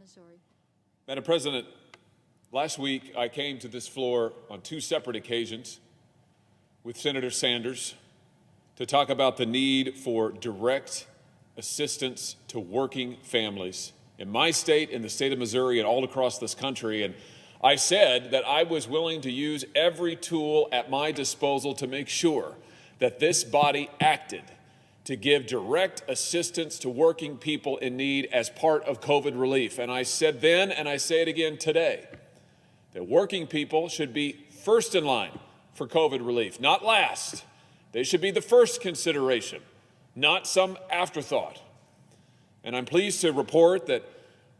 Missouri. Madam President, last week I came to this floor on two separate occasions with Senator Sanders to talk about the need for direct assistance to working families in my state, in the state of Missouri, and all across this country. And I said that I was willing to use every tool at my disposal to make sure that this body acted to give direct assistance to working people in need as part of COVID relief. And I said then, and I say it again today, that working people should be first in line for COVID relief, not last. They should be the first consideration, not some afterthought. And I'm pleased to report that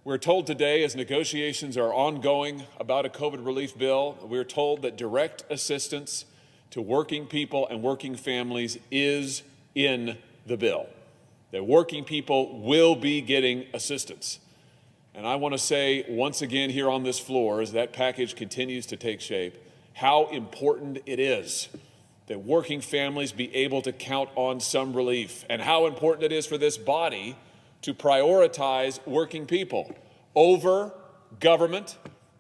we're told today, as negotiations are ongoing about a COVID relief bill, we're told that direct assistance to working people and working families is in the bill, that working people will be getting assistance. And I want to say once again here on this floor, as that package continues to take shape, how important it is that working families be able to count on some relief, and how important it is for this body to prioritize working people over government,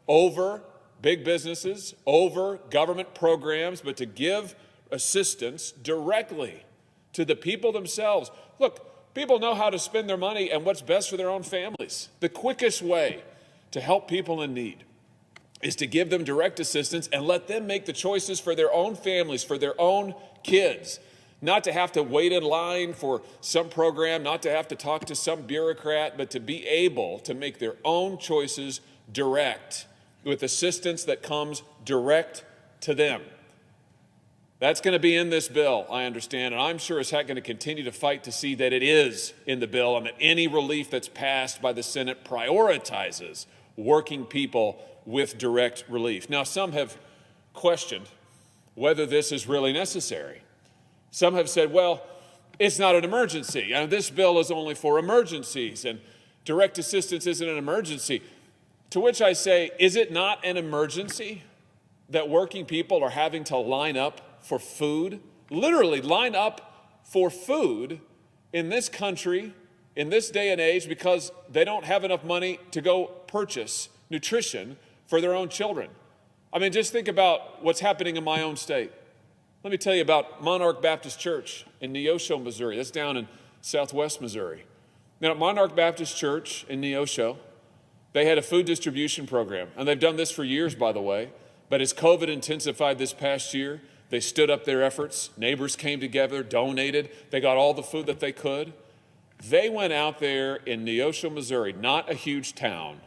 over big businesses, over government programs, but to give assistance directly to the people themselves. Look, people know how to spend their money and what's best for their own families. The quickest way to help people in need is to give them direct assistance and let them make the choices for their own families, for their own kids, not to have to wait in line for some program, not to have to talk to some bureaucrat, but to be able to make their own choices direct, with assistance that comes direct to them. That's going to be in this bill, I understand, and I'm sure as heck going to continue to fight to see that it is in the bill and that any relief that's passed by the Senate prioritizes working people with direct relief. Now, some have questioned whether this is really necessary. Some have said, well, it's not an emergency. This bill is only for emergencies, and direct assistance isn't an emergency. To which I say, is it not an emergency that working people are having to line up for food, literally line up for food in this country, in this day and age, because they don't have enough money to go purchase nutrition for their own children? I mean, just think about what's happening in my own state. Let me tell you about Monarch Baptist Church in Neosho, Missouri. That's down in southwest Missouri. Now, at Monarch Baptist Church in Neosho, they had a food distribution program, and they've done this for years, by the way, but as COVID intensified this past year, they stood up their efforts. Neighbors came together, donated. They got all the food that they could. They went out there in Neosho, Missouri, not a huge town.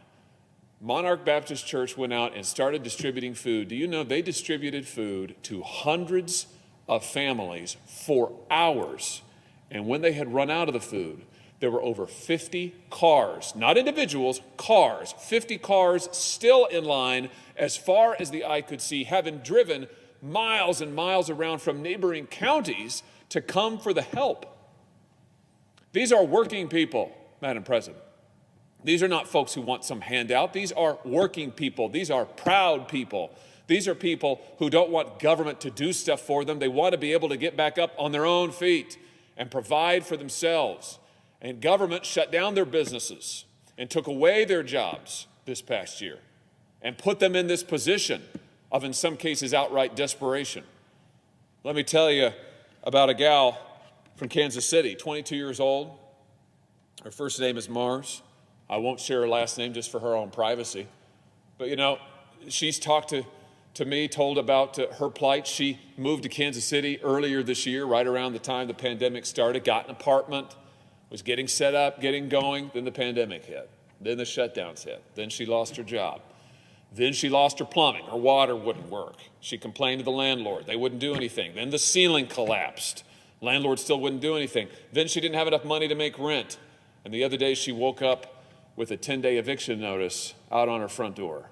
Monarch Baptist Church went out and started distributing food. Do you know they distributed food to hundreds of families for hours? And when they had run out of the food, there were over 50 cars, not individuals, cars, 50 cars still in line as far as the eye could see, having driven miles and miles around from neighboring counties to come for the help. These are working people, Madam President. These are not folks who want some handout. These are working people. These are proud people. These are people who don't want government to do stuff for them. They want to be able to get back up on their own feet and provide for themselves. And government shut down their businesses and took away their jobs this past year and put them in this position of, in some cases, outright desperation. Let me tell you about a gal from Kansas City, 22 years old. Her first name is Mars. I won't share her last name just for her own privacy. But, you know, she's talked to me, told about her plight. She moved to Kansas City earlier this year, right around the time the pandemic started, got an apartment, was getting set up, getting going. Then the pandemic hit. Then the shutdowns hit. Then she lost her job. Then she lost her plumbing. Her water wouldn't work. She complained to the landlord. They wouldn't do anything. Then the ceiling collapsed. Landlord still wouldn't do anything. Then she didn't have enough money to make rent. And the other day she woke up with a 10-day eviction notice out on her front door.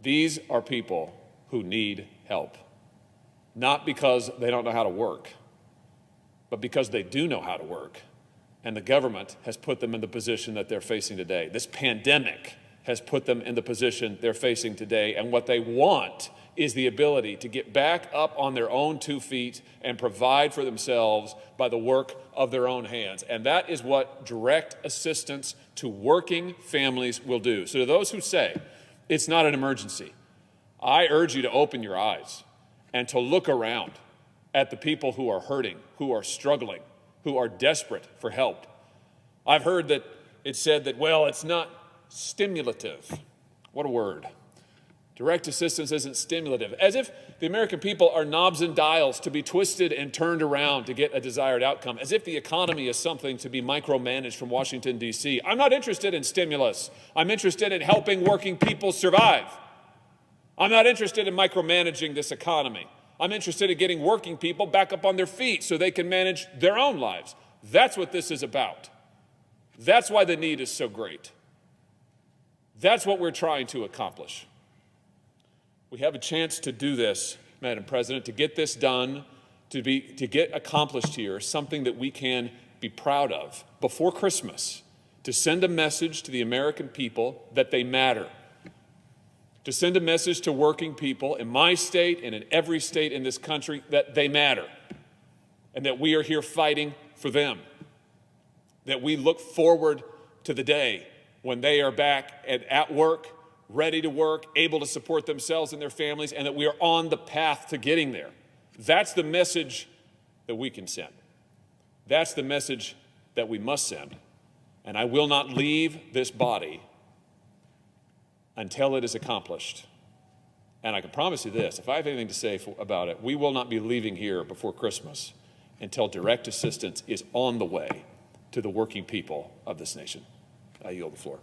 These are people who need help, not because they don't know how to work, but because they do know how to work. And the government has put them in the position that they're facing today. This pandemic has put them in the position they're facing today. And what they want is the ability to get back up on their own 2 feet and provide for themselves by the work of their own hands. And that is what direct assistance to working families will do. So to those who say it's not an emergency, I urge you to open your eyes and to look around at the people who are hurting, who are struggling, who are desperate for help. I've heard that it's said that, well, it's not stimulative. What a word. Direct assistance isn't stimulative, as if the American people are knobs and dials to be twisted and turned around to get a desired outcome, as if the economy is something to be micromanaged from Washington, D.C. I'm not interested in stimulus. I'm interested in helping working people survive. I'm not interested in micromanaging this economy. I'm interested in getting working people back up on their feet so they can manage their own lives. That's what this is about. That's why the need is so great. That's what we're trying to accomplish. We have a chance to do this, Madam President, to get this done, to get accomplished here, something that we can be proud of before Christmas, to send a message to the American people that they matter, to send a message to working people in my state and in every state in this country that they matter, and that we are here fighting for them, that we look forward to the day when they are back at work, ready to work, able to support themselves and their families, and that we are on the path to getting there. That's the message that we can send. That's the message that we must send. And I will not leave this body until it is accomplished. And I can promise you this, if I have anything to say about it, we will not be leaving here before Christmas until direct assistance is on the way to the working people of this nation. I yield the floor.